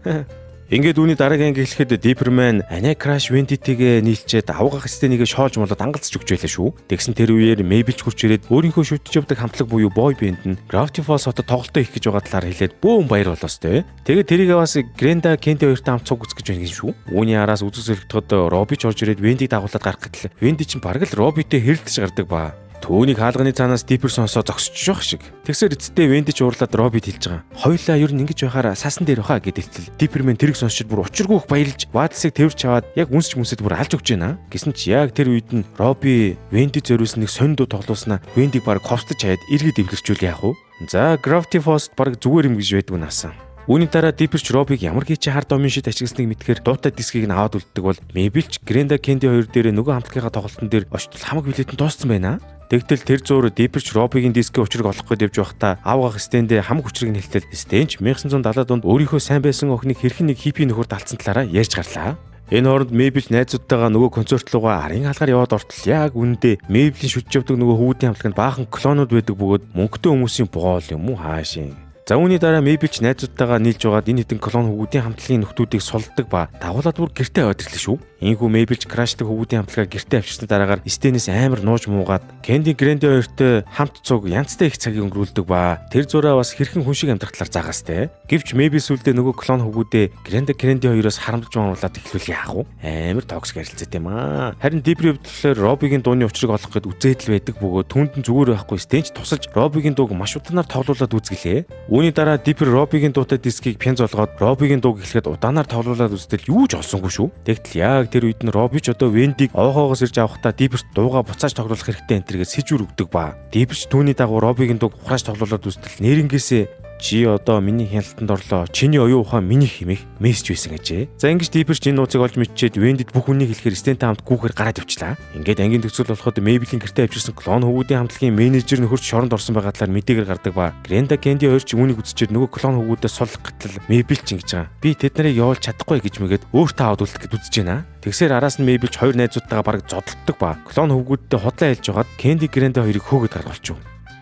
Ингээд үүний дараагийн анги хэлэхэд Диперман Ане Краш Вендитигээ нийлчээд авгах Стенийг шоолж молоод ангалцж өгч байлаа шүү. Тэгсэн тэр үеэр Мэйблч хурч ирээд өөрийнхөө шүтж явдаг хамтлаг буюу бой бэнд нь Gravity Falls хотод тоглолтоо хийх гэж байгаа талаар хэлээд бөөн баяр болоостой. Тэгээд тэрийг бас Грэнда Кенди хоёртой хамт цуг үзэж байна гэж шүү. Үүний араас үзэг сэлгдөхөд Робич орж ирээд Вендиг дагуулад гарах гэтэл Венди чинь бараг л Робитэй хэрэлдэж гардаг ба. Түүнийг хаалганы цаанаас Диппер сонсоо зогсож байх шиг. Тэгсээр эцэстээ Венди ч уурлаад Робид хэлж байгаа. Хоёулаа ер нь ингэж байхаар сасан дээр баха гэдэлтэл. Диппер мэн тэрэг сонсчод бүр учиргүйх баярлж Вадлсыг тэрвэрч аваад яг үнсч мүнсэд бүр алж өгч байна. Гэсэн ч яг тэр үед нь Роби Венди зориулсан нэг сонь дуу тоглуулснаа Вендиг баг ховстож хаяад эргээд эвлэрчүүл яах вэ? За Gravity Force баг зүгээр юм гэж байдаг нь асан. Үүний дараа Дипперч Робиг ямар хийч хард домын шид ашигласныг мэдхээр дуутай дискийг нь аваад үлддэг бол Мэйбэлч Гренда Кенди хоёр дээрээ нөгөө хамтлагийнхаа тоглолтын дээр очтол хамаг билетэн дууссан байна. Тэгтэл тэр зуур Дипперч Робигийн дискийн учрыг олох гээд явж байхдаа аавгах Стэндээ хамаг учрыг нь хэлтэл Стэнч 1970-аад онд өөрийнхөө сайн байсан охиныг хэрхэн нэг хипи нөхөр талцсан талаараа ярьж гарлаа. Энэ хооронд Мэйбэл найзуудтайгаа нөгөө концерт руугаа арын алгаар яваад ортол яг үнэндээ Мэйблийн шүтж явдаг нөгөө хүүхдийн хамтлаганд баахан клонууд байдаг бөгөөд мөнгөтэй хүмүүсийн боол юм уу хаашийн. За үүний дараа Мэйбэлч найзуудтайгаа нийлж байгаад энэ хэдэн клон хүүхдийн хамтлагийн нөхдүүдийг сулдаг ба дагуулад бүр гэртээ аваад ирлээ шүү. Ийхүү Мэйбэлч крашдаг хүүхдийн хамтлагаа гэртээ авчирсны дараагаар Стэнээс амар нууж муугаад Кенди Гренди хоёртой хамт цуг янзтай их цагийг өнгөрүүлдэг ба тэр зураа бас хэрхэн хүн шиг амьдрах талаар заагастай. Гэвч Мэйбэл сүлдээ нөгөө клон хүүгүүдээ Гренда Кенди хоёроос харамдж оруулаад эхлүүл яах вэ? Амар токсик харилцаатай юм аа. Харин Диппер хувьдлаар Робигийн дууны учрыг олох гээд үзээдл байдаг бөгөөд түнд нь зүгээр байхгүй Стэнч тусалж Робигийн дууг маш удаанаар тоглуулад үзгэлээ. Үүний дараа Диппер Робигийн дуутай дискийг пянз олгоод Робигийн дууг эхлэхэд удаанаар тоглуулад үзтэл юу ч олсонгүй шүү. Тэгтэл яг тэр үед нь Роби ч одоо Вендиг овоогоос ирж авахдаа Дипперт дууга буцааж тоглуулах хэрэгтэй энтергээд сэжүр өгдөг ба Дипперч түүний дагуу Робигийн дууг ухрааж тоглуулад үзтэл нэрнгээсээ чи одоо миний хяналтанд орлоо. Чиний оюун ухаан миний хэмээх мессеж байсан гэжээ. За ингэж Дипперч энэ нууцыг олж мэдчихэд Вендид бүх үнийг хэлэхээр Стэнтэй хамт гүүхээр гараад явчлаа. Ингээд ангийн төгсгөл болоход Мэйблийн гэртээ авчирсан клон хүүхдийн хамтлагийн менежер нөхөрч шоронд орсон байгаа талаар мэдээгээр гардаг ба Гренда Кенди хоёр ч үүнийг үзчихээд нөгөө клон хүүгүүдээ суллах гэтэл Мэйбэл ч ингэж байгаа. Би тэд нарыг явуулж чадахгүй гэж мэгээд өөртөө аваад үлдэх гэж үзэж байна. Тэгсээр араас нь Мэйбэлч хоёр найзуудтайгаа бараг зодтолдог ба клон хүүгүүдтэй худлаа хэлж байгаад Кенди Гренда хоёрыг хөөгд гаргалчих.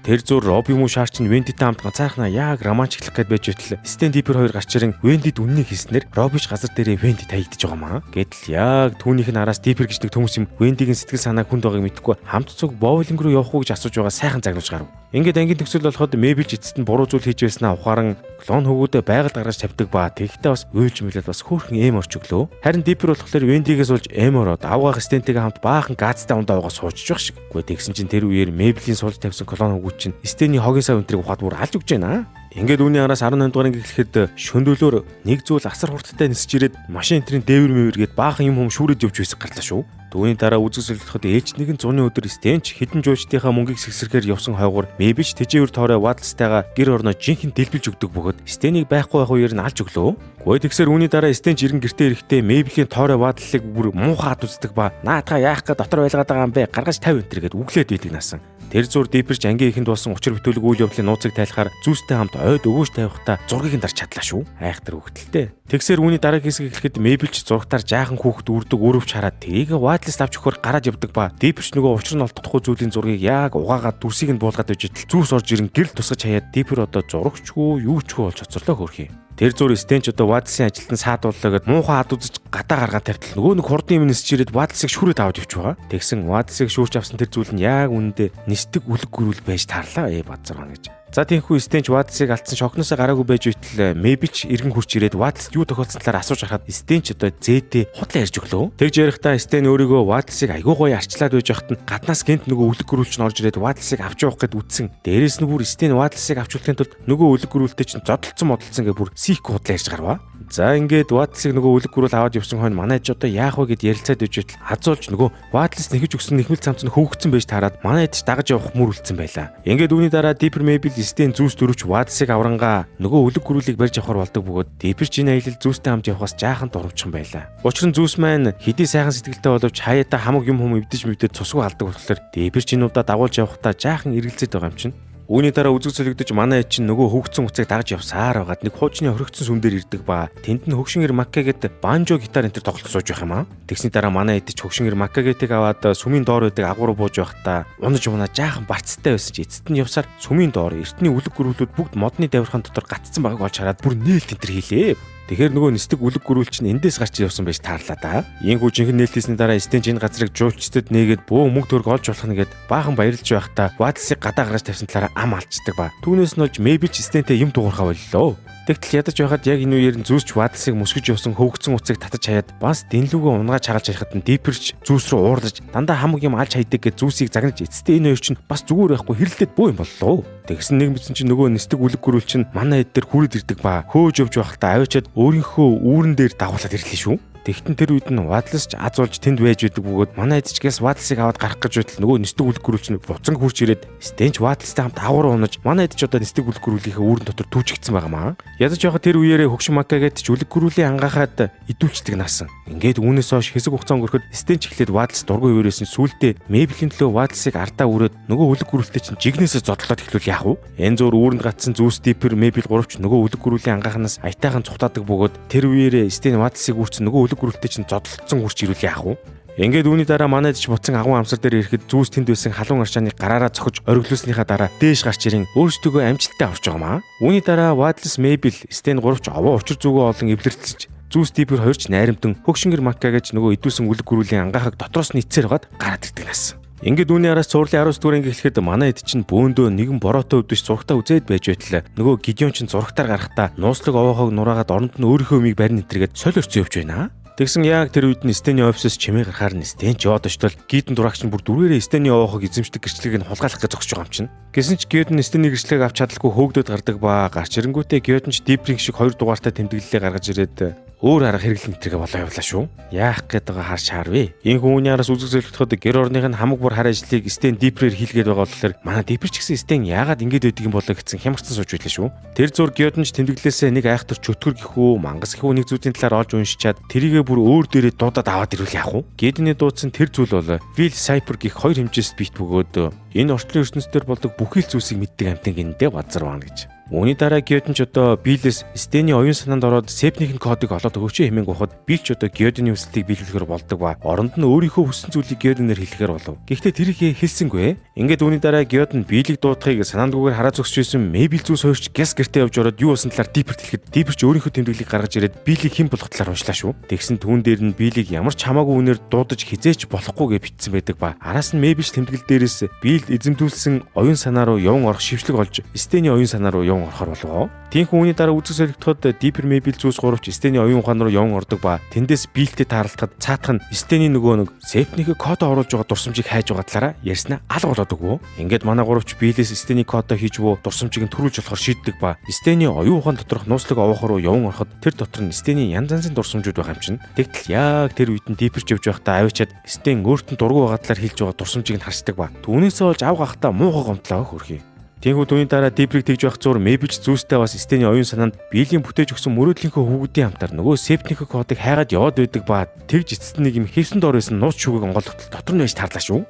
Тэр зур Роби муу шаарч нь Вендитэй хамт ганцаархнаа яг романтиклах гээд байж байтал Стэн Диппер хоёр гарч ирэн Вендид үннийг хийснээр Робич газар дээрээ Венди таягдж байгаа маа. Гэтэл яг түүнийх нь араас Диппер гэж нэг хүмүүс юм Вендигийн сэтгэл санааг хүнд байгааг мэдхгүй хамт цуг боулинг руу явах уу гэж асууж байгаа сайхан загнуулж гарав. Ингээд ангийн төгсөл болоход Мэйбэлч эцэст нь буруу зүйл хийж байснаа ухааран клон хөвгүүдээ байгаль гаргаж тавьдаг ба тэгтээ бас уйлж мэлээд бас хөөрхөн эм орч өглөө. Харин Диппер болохоор Вендигээс уулж эм ороод авгаах Стэнтэйгээ хамт баахан газтай ундаа угаа суучж байх шиг. Гэхдээ тэгсэн чинь тэр үеэр Мэйблийн суулж тавьсан клон хөвгүүд чинь Стэний хогийн сав өнтрийг ухаад бүр алж өгч байна. Ингээд үүний араас 18 дугаар анги эхлэхэд шөндөлөөр нэг зүйл асар хурдтай нисэж ирээд машин энтрийн дээвэр мэвэргээд баахан юм шүүрэж явж байсан гарлаа шүү. Түүний дараа үзэсгэлэнхэд ээлж нэгэн зуны өдөр Стэнч хідэн жуучдынхаа мөнгийг сэгсэрхээр явсан хойгоор Мэйбэлч тэжээвэр тоорой Вадлстайгаа гэр орноо жинхэнэ дэлбэлж өгдөг бөгөөд Стэнийг байхгүй байх үеэр нь алж өглөө. Гэхдээ тэгсэр үүний дараа Стэнч иргэн гэртээ ирэхдээ Мэйблийн тоорой Вадлыг бүр муухайд үздэг ба наадгаа яах гээд дотор байлгаад байгаа юм бэ? Гаргаж 50 энтер гээд үглээд байдаг насан. Тэр зур Дипперч ангийн ихэнд болсон учир бүтүүлэг үйл явдлын нууцыг тайлахаар зүүстэй хамт ойд өгөөж тавихтаа зургийг нь дарж чадлаа шүү. Айхтар хөвгтөлтэй. Тэгсэр үүний дараагийн хэсэг эхлэхэд Мэйбэлч зургатаар жаахан хүүхэд үрдэг өрөвч хараад тэрийг Вадлист авч өгөхөөр гараад явдаг ба Дипперч нөгөө учир нь олдохгүй зүйлийн зургийг яг угаагаад дүрсийг нь буулгаад өжитл зүүс орж ирэн гэрэл тусгаж хаяад Диппер одоо зурагчгүй юу ч болж хоцорлоо хөрхий. Тэр зур Стэнч одоо Вадлсын ажилтан саадууллаа гэд муухай хад үзэж гадаа гаргаад тавьтал нөгөө нэг хурдны юм нисэж ирээд Вадлсыг шүүрээд аваад явж байгаа. Тэгсэн Вадлсыг шүүрч авсан тэр зүйл нь яг үнэндээ нисдэг үлэг гүрүүл байж таарлаа бадзаргана гэж. За тиймхүү Стэнч Вадлсыг алдсан шокноосоо гараагүй байж байтал Мэйбэлч иргэн хурч ирээд Вадлст юу тохиолдсон талаар асууж харахад Стэнч одоо зээдээ худлаа ярьж өглөө. Тэгж ярихдаа Стэн өөрийгөө Вадлсыг айгүй гоё арчлаад байж байхад нь гаднаас гэнт нөгөө үлэг гүрүүлч нь орж ирээд Вадлсыг авч явах гэд үтсэн. Дээрээс нь бүр Стэн Вадлсыг авч үлдэхийн тулд нөгөө үлэг гүрүүлтэй чинь зодтолцсон модолцсон гэ бүр сик худлаа ярьж гарваа. За ингээд Вадлсыг нөгөө үлэг гүрүүл аваад явсан хойно манай ч одоо яах вэ гэд ярилцаад үжил азуулж нөгөө Вадлс нэхэж өгсөн нэхмэл цамц нь хөөгцсөн байж таарад манай ч дагаж явах мөр үлдсэн байла. Ингээд үүний дараа Диппер Мэйбэл Стэн зүүс дөрвч Вадлсыг аврангаа нөгөө үлэг гүрүүлийг барьж авахар болдог бөгөөд Дипперч энэ аялал зүүстэй хамт явахаас жаахан дурамчхан байла. Учир нь зүүс маань хэдий сайхан сэтгэлтэй боловч хаяада хамаг юм эвдэж мэдээд цусгүй алдаг болохоор Дипперч энэ удаа дагуулж явахдаа жаахан эргэлзээд байгаа юм чинь. Үүний дараа үзэгсэлэгдэж манай эд чинь нөгөө хөгцсөн уцыг дагаж явсаар байгаад нэг хуучны хоригдсон сүм дээр ирдэг ба тэнд нь хөгшингэр маккагээд банжо гитар энтер тоглож сууж байх юм аа. Тэгсний дараа манай эд ч хөгшингэр маккагээтэйг аваад сүмийн доор байдаг агуур бууж байхдаа унаж унаа жаахан барцтай байсан чи эцэст нь явсаар сүмийн доор эртний үлэг гөрүүлүүд бүгд модны давирхан дотор гатцсан байгааг олж хараад бүр нээлт энтер хийлээ. Тэгэхээр нөгөө нисдэг үлэг гөрүүл чинь эндээс гарч явсан байж таарлаа да. Ийхүү жинхэнэ нээлтээсний дараа Стэнч энэ газрыг жуулчдад нээгээд бөө мөнгө төгрөг олж болох нэгэд баахан баярлж байхдаа Вадлсыг гадаа гаргаж тавьсан талаараа ам алчдаг ба түүнээс нь олж Мэйбэлч Стэнтэй юм дуурхаа боллоо. Тэгтэл ядаж байхад яг энэ үеэр зүүсч вадлсыг мөсгөж явсан хөвгцэн уцыг татаж хаяад бас дэнлүүгөө унгааж хагалж харахад нь дипперч зүүс рүү уурлаж дандаа хамаг юм алж хайдаг гэж зүүсийг загнаж эцэстээ энэ хоёр чинь бас зүгээр байхгүй хэрэлдээд буу юм боллоо. Тэгсэн нэг мэдсэн чинь нөгөө нисдэг үлэг гөрүүл чинь манай хэд дээр хүрээд ирдэг ба хөөж явж байхдаа аваачаад өөрийнхөө үүрэн дээр дагуулад ирлээ шүү. Тэгтэн тэр үед нь вадлс ч аз олж тэнд байж байдаг бөгөөд манай эдчгээс вадлсыг аваад гарах гэж байтал нөгөө нисдэг үлэг гөрүүл чинь буцанг хурж ирээд стенч вадлстай хамт агуур унаж манай эдч одоо нисдэг үлэг гөрүүлийнхээ үүрэн дотор түүжигдсэн байгаамаа. Ядаж явахад тэр үеэрээ хөгшин макагээд ч үлэг гөрүүлийн ангаахад идүүлчдэг наасан. Ингээд үүнээс хойш хэсэг хугацаа өнгөрөхөд стенч эхлээд вадлс дургүй хөвөрөөсөн сүултээ мебелийн төлөө вадлсыг ардаа үрээд нөгөө үлэг гөрүүлтэй чинь жигнэсээ зодлоод эхлүүл яах вэ? Энэ зур үүрэнд гацсан зүүс дипер мебель гуравч нөгөө үлэг гөрүүлийн ангаахнаас аятайхан цухтаадаг бөгөөд тэр үеэрээ стен вадлсыг үрцэн нөгөө гөрөлтөй чинь зодтолцсон хурч ирүүл яах вэ? Ингээд үүний дараа манайд ч буцан агуун амсар дээр ирэхэд зүүс тэнд байсан халуун арчааны гараараа цохиж ориглуулсныхаа дараа дээш гарч ирэн өөрсдөө амжилттай авч байгаамаа. Үүний дараа вадлс мебель стен гуравч овоо учир зүгөө олон эвлэртэлж зүүс дипер хоёрч найрамдан хөгшингэр макка гэж нөгөө идүүлсэн үлэг гөрүүлийн ангаахыг дотроос нь ицээр хагаад гараад ирдэг нас. Ингээд үүний араас цуурлын 19 дугаар анги эхлэхэд манай эд чинь бөөндөө нэгэн бороотой өвдөж зургатаа үзээд байж байтал нөгөө Гидеон чинь зургатаар гарахтаа нууцлаг овоохог нураагаад оронд нь өөрийнхөө өмийг барин нэтрэгээд соль орцсон явж байна. Тэгсэн яг тэр үед нь Стений офисоос чимээ гарахаар нь Стен ч яваад очтол Гиден дурагч нь бүр дөрвээрээ Стений овоохог эзэмшдэг гэрчлэгийг нь хулгайлах гэж зогсож байгаа юм чинь. Гэсэн ч Гиден Стений гэрчлэгийг авч чадалгүй хөөгдөд гардаг ба гарч ирэнгүүтээ Гиден ч Дипринг шиг 2 дугаартай тэмдэглэлээ гаргаж ирээд өөр арга хэрэглэн нэтрэгээ болоо явлаа шүү. Яах гээд байгаа харж харвэ. Энэ хүмүүний араас үзэг зөвлөгдөхөд гэр орных нь хамаг бүр хар ажлыг Стен Дипрээр хийлгээд байгаа болохоор манай Дипер ч гэсэн Стен яагаад ингэж байдаг юм болоо гэсэн хямарсан сууж байлаа шүү. Тэр зур Гиден ч тэмдэглэлээсээ нэг айхтар чөтгөр гэхүү мангас гэхүү нэг зүйлийн талаар олж уншичаад тэрийгээ бүр өөр дээрээ дуудаад аваад ирвэл яах вэ? Гидений дуудсан тэр зүйл бол Will Cyper гэх хоёр хэмжээст бит бөгөөд энэ орчлон ертөнцийн болдог бүхий л зүйлсийг мэддэг амтан гиндэ базар байна гэж. Үүний дараа Гиден ч одоо Биллээс Стений оюун санаанд ороод Сепнийхин кодыг олоод өгөөч хэмээн гоход би ч одоо Гидений хүслийг биелүүлэхээр болдог ба оронд нь өөрийнхөө хүссэн зүйлийг Гиденээр хэлэхээр болов. Гэхдээ тэрийг хэлсэнгүй. Ингээд үүний дараа Гиден биелийг дуудахыг санаандгүйгээр хараа зогсож исэн Мебель зүүс хоёрч гэс гэртээ явж ороод юу болсон талаар Диперт хэлэхэд Дипер ч өөрийнхөө тэмдэглэлийг гаргаж ирээд биелийг хэн болох талаар уншлаа шүү. Тэгсэн түүн дээр нь биелийг ямар ч хамаагүй үнээр дуудаж хизээч болохгүй гэж бичсэн байдаг ба араас нь Мебель тэмдэглэл дээрээс биел эзэмдүүлсэн оюун санаа руу явн орох шившлэг олж Стений оюун санаа руу явн орохор болов. Тинхэн үүний дараа үзэг солигдоход Дипер Мебель зүүс гуравч Стений оюун ухаан руу явн ордог ба тэндээс биелтэй тааралдахад цаатах нь Стений нөгөө нэг Сепнийхээ кодо оруулж байгаа дурсамжийг хайж байгаа талаараа ярьснаа алга болоод өгөө. Ингээд манай гуравч биелээс Стений кодо хийж буй дурсамжийг нь төрүүлж болохоор шийддэг ба Стений оюун ухаан доторх нууцлаг овоохор руу явн ороход тэр дотор нь Стений янз янзын дурсамжууд байгаа юм чинь. Тэгтэл яг тэр үед нь Диперч явж байхдаа аваачаад Стен өөртөө дургу байгаа талаар хэлж байгаа дурсамжийг нь харцдаг ба түүнээсээ олж ав гахтаа муухай гомдлоо хөрхий. Тинхүү түүний дараа Диприйг тэгж байх зур Мебель зүүстэй бас Стений оюун санаанд биелийн бүтээж өгсөн мөрөөдлийнхөө хүүгүүдийн хамтар нөгөө Сепнийхээ кодыг хайгаад яваад байдаг ба тэгж эцэст нэг юм хэвсэн дор байсан нууц шүүгийг онгойлготол дотор нь байж таарлаа шүү.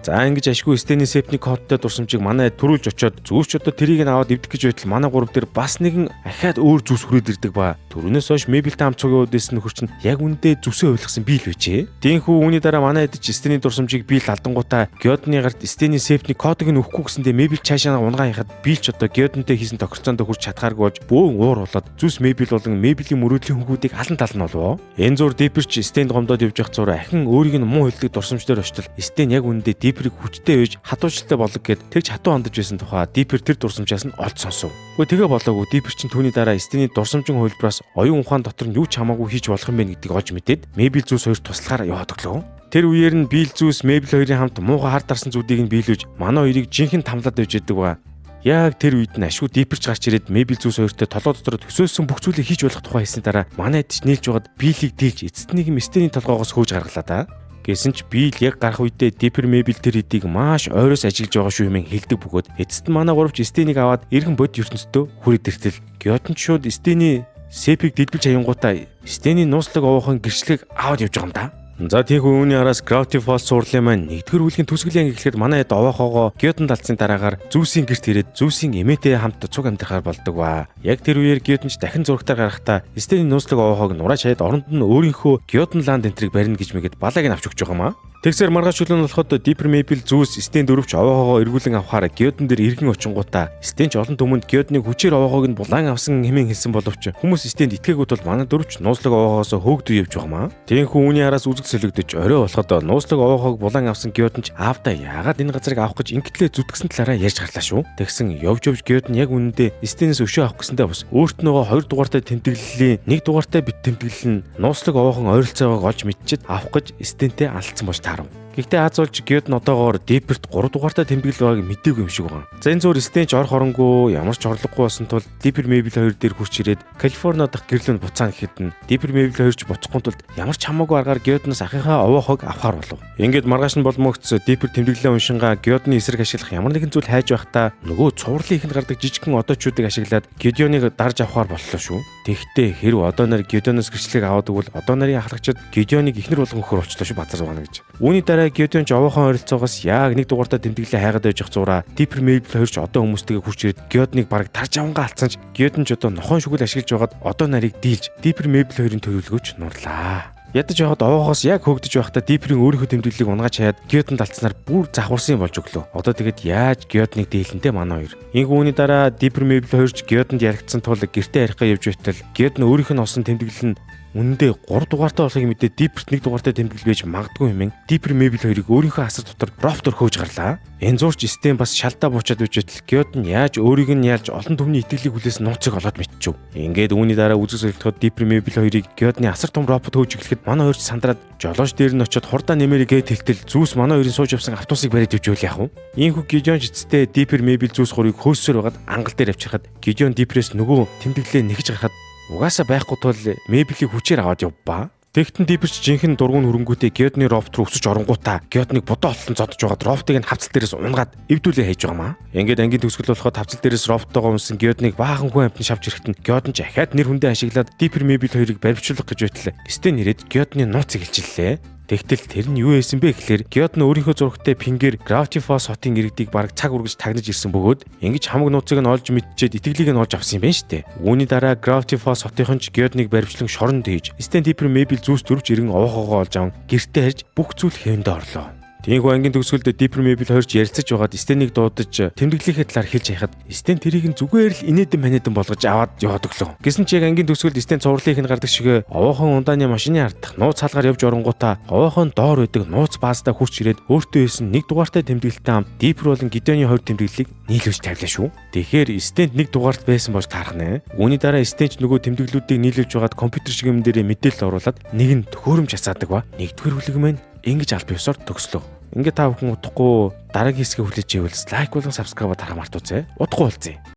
За ингэж ашгүй Стений Сепний кодтой дурсамжийг манай төрүүлж очиод зүүсч одоо тэрийг нь аваад ивдэх гэж байтал манай гурав дээр бас нэгэн ахаад өөр зүс хүрээд ирдэг ба түрүүнээс хойш Мебельтэй хамт цугийн үдээс нь хурчин яг үндэ зүсээ хувилгасан биел байжээ. Тинхүү үүний дараа манай эдэж Стений дурсамжийг биел алдангуудаа Гидены гарт Стений Сепний кодыг нь өгөхгүй гэсэндээ Мебель цаашаа унгаан яхад биелч одоо Гидентэй хийсэн тохирцоонд хүрч чадхааргүй болж бөөн уур болоод зүс Мебель болон Мебелийн мөрөөдлийн хөнгүүдийг алан тал нь болов. Энэ зур Диперч Стенд гомдоод явж явах зур ахин өөрийг нь муу хэлдэг дурсамж дээр очтол Стен яг үндэ Диперийг хүчтэй байж хатуучтай болог гэд тэгж хатуу хандаж байсан тухай Дипер тэр дурсамжаас нь олж сонсов. Гэхдээ тэгээ болоогүй Дипер чинь түүний дараа Стений дурсамжийн хувилбараас оюун ухаан дотор нь юу ч хамаагүй хийж болох юм байна гэдгийг олж мэдээд Мебель зүүс хоёр туслахаар яваад өглөө. Тэр үеэр нь Бийл зүүс Мебель хоёрын хамт муухай хар дарсан зүудийг нь биелүүлж манай хоёрыг жинхэнэ тамлаад байж байдаг ба яг тэр үед нь ашгүй Диперч гарч ирээд Мебель зүүс хоёртой толгой дотор төсөөлсөн бүх зүйлийг хийж болох тухай хэлсэн дараа манай эдч нийлж байгаад Бийлийг дийлж эцэст нэг Стений толгоогоос хөөж гаргалаа та. Гэсэн ч Бийл яг гарах үедээ Дипер Мебель тэр хэдийг маш ойроос ажиллаж байгаа шүү хэмээн хэлдэг бөгөөд эцэст нь манай гуравч Стенийг аваад эргэн бод ертөнцөдөө хүрээд иртэл Гиден шууд Стений Сепийг дэлбэлж аянгуудаа Стений нууцлаг овоохон гэрчлэг аваад явж байгаа юм да. За тийхүү үүний араас Gravity Falls сурлын маань нэгдүгээр бүлгийн төсгөлийн анги гэхэд манай хэд овоохоогоо Гиден далцсан дараагаар Зүүсийн гэрт ирээд Зүүсийн эмээтэй хамт цуг амьдрахаар болдог ба яг тэр үеэр Гиден ч дахин зурагтаар гарахдаа Стений нууцлаг овоохоог нураач хаяад оронд нь өөрийнхөө Гиден ланд энтрийг барина гэж мэгэд балааг нь авч өгч байгаа маа. Тэгсээр маргааш чөлөө нь болоход Дипер Мебель зүүс Стен дөрөвч овоохоогоо эргүүлэн авахаар Гиден дээр иргэн очингуудаа Стен ч олон түмэнд Гиденийг хүчээр овоохоог нь булаан авсан хэмээн хэлсэн боловч хүмүүс Стенд итгээгүйд бол манай дөрөвч нууцлаг овоохоосоо хөөгдөж явж байгаа маа. Тиймээс үүний араас нууцлал солигдож орой болоход нууцлаг овоохойг булан авсан Геодн ч аавда яагаад энэ газрыг авах гэж ингээдлээ зүтгэсэн талаараа ярьж гарлаа шүү. Тэгсэн явж Геодн яг үнэндээ Стенээс өшөө авах гэсэндээ бас өөрт нөгөө 2 дугаартай тэмдэглэлийн 1 дугаартай бит тэмдэглэл нь нууцлаг овоохон ойролцоогоог олж мэдчихэд авах гэж Стентэй алдсан болж таарав. Гэхдээ Аз болж Геодн одоогоор Дипперт 3 дугаартай тэмдэглэл байгааг мэдээгүй юм шиг байна. За энэ зур Стен ч ор хоронгүй ямар ч орлогогүй болсон тул Диппер Мейбл 2 дээр хурч ирээд Калифорни дахь гэрлүүнд буцаана гэхэд нь Диппер Мейбл 2 ч буцахгүй тулд ямар ч хамаагүй аргаар Геодноос ахыхаа овоохойг авахар болов. Ингээд маргааш нь болмогц Диппер тэмдэглэлээ уншингаа Геодны эсрэг ашиглах ямар нэгэн зүйл хайж байхдаа нөгөө цувралын ихэнд гардаг жижигхэн одоочуудыг ашиглаад Гедеоныг дарж авахар боллоо шүү. Тэгэхдээ хэрв одоо нар Гедеоноос гэрчлэг аваадаг бол одоо нарын ахлагчид Гедеоныг ихнэр болгон өхөр очлоо шүү базар байна гэж. Үүний дараа Гедеон ч овоохон ойролцоогоос яг 1 дугаартай тэмдэглэлээ хайгаад байж зураа Диппер Мейбл 2 ч одоо хүмүүстэйгээ хурч ирээд Геодныг бараг тарж авангаа алдсан ч Геодн ч одоо нохон шүгэл ашиглаж байгаад одоо нарыг дийлж Диппер Мейбл 2-ын төлөвлөгөөч нурлаа. Ядаж яваад овоохоос яг хөөгдөж байхдаа Дипперийн өөрийнхөө тэмдэглэлийг унгаж хаяад Геоднд алдснаар бүр завхурсан болж өглөө. Одоо тэгээд яаж Геодныг дийлэнтэй манай хоёр. Инх үүний дараа Диппер Мейбл 2 ч Геоднд яригдсан тул гэртээ ярихгаа явж байтал Геодн өөрийнх нь олсон тэмдэглэл нь үнэндээ 3 дугаартай болохыг мэдээ Дипперт 1 дугаартай тэмдэглэл байж магадгүй юм. Диппер Мейбл 2-ыг өөрийнхөө асар дотор рофтор хөөж гарлаа. Энэ зурч Стен бас шалдаа буучаад байж байтал Геодн яаж өөрийг нь ялж олон түмний итгэлийг хүлээс нууцыг олоод мэдчихв. Ингээд үүний дараа үзэг солигдоход Диппер Мейбл 2-ыг Геодны асар том робот хөөж эхлэхэд манай хоёр сандраад жолооч дээр нь очиод хурдаа нэмэрээ тэлтэл Зүүс манай хоёрын сууж явсан автобусыг бариад ивжүүл яах вэ? Ийхүү Гедеон ч эцэстээ Диппер Мейбл Зүүс 3-ыг хөөссөөр байгаад ангал дээр авчирхад Гедеон Дипперээс нөгөө тэмдэглэлээ нэгж гарахад угаасаа байхгүй тул Мейблийг хүчээр аваад явбаа. Тэгтэн Диппер ч жинхэнэ дургуун хөрөнгөтэй Геодны робот руу өсөж оронгуудаа Геодныг бодоо олтон зодож байгаад роботыг нь хавцал дээрээс унгаад эвдүүлээ хийж байгаа маа. Ингээд ангийн төгсгөл болоход хавцал дээрээс роботтойгоо унсан Геодныг баахан хүн амтны шавж ирэхэд нь Геодн ч ахаад нэр хүндээ ашиглаад Диппер Мейбл 2-ыг баривчлах гэж байтал Стен ирээд Геодны нууцыг хэлжиллээ. Тэгтэл тэр нь юу байсан бэ гэхээр Геодн өөрийнхөө зурагтай пингэр Gravity-Force хотын иргэдийг бараг цаг үргэж тагнаж ирсэн бөгөөд ингэж хамаг нууцыг нь олж мэдчихэд итгэлийг нь олж авсан юм байна штэ. Үүний дараа Gravity-Force хотынхон ч Геодныг баривчлан шоронд хийж Стен Диппер Мейбл Зүүс 4 иргэн овоохоогоо олж аван гэртээ харж бүх зүйл хэвэндээ орлоо. Тиймээс ангийн төгсгөлд Диппер Мейбл 2 ярилцаж байгаад Стенийг дуудаж тэмдэглэлийнхээ талаар хэлж хайхад Стен тэрийг нь зүгээр л инээдэн манайдан болгож аваад яваад өглөө. Гэсэн ч яг ангийн төгсгөлд Стен цувралынх нь гардаг шиг овоохон ундааны машины ардах нууц хаалгаар явж оронгуудаа овоохон доор байдаг нууц баастай хурч ирээд өөртөө исэн 1 дугаартай тэмдэглэлтэй хам Диппер болон Гедеоны 2 тэмдэглэлийг нийлүүлж тавилаа шүү. Тэгэхээр Стенд 1 дугаарт байсан болж таарах нэ. Үүний дараа Стен ч нөгөө тэмдэглэлүүдийг нийлүүлж байгаад компьютер шиг юм дээр мэдээлэл оруулаад нэг нь төхөөрөмж хасаадаг ба нэгдүгээр бүлэг маань ингэж аль биесээр төгслөө. Ингээ та бүхэн удахгүй дараагийн хэсгээ хүлээж ивэл лайк болон subscribe тарах мартуузай. Удахгүй болзъя.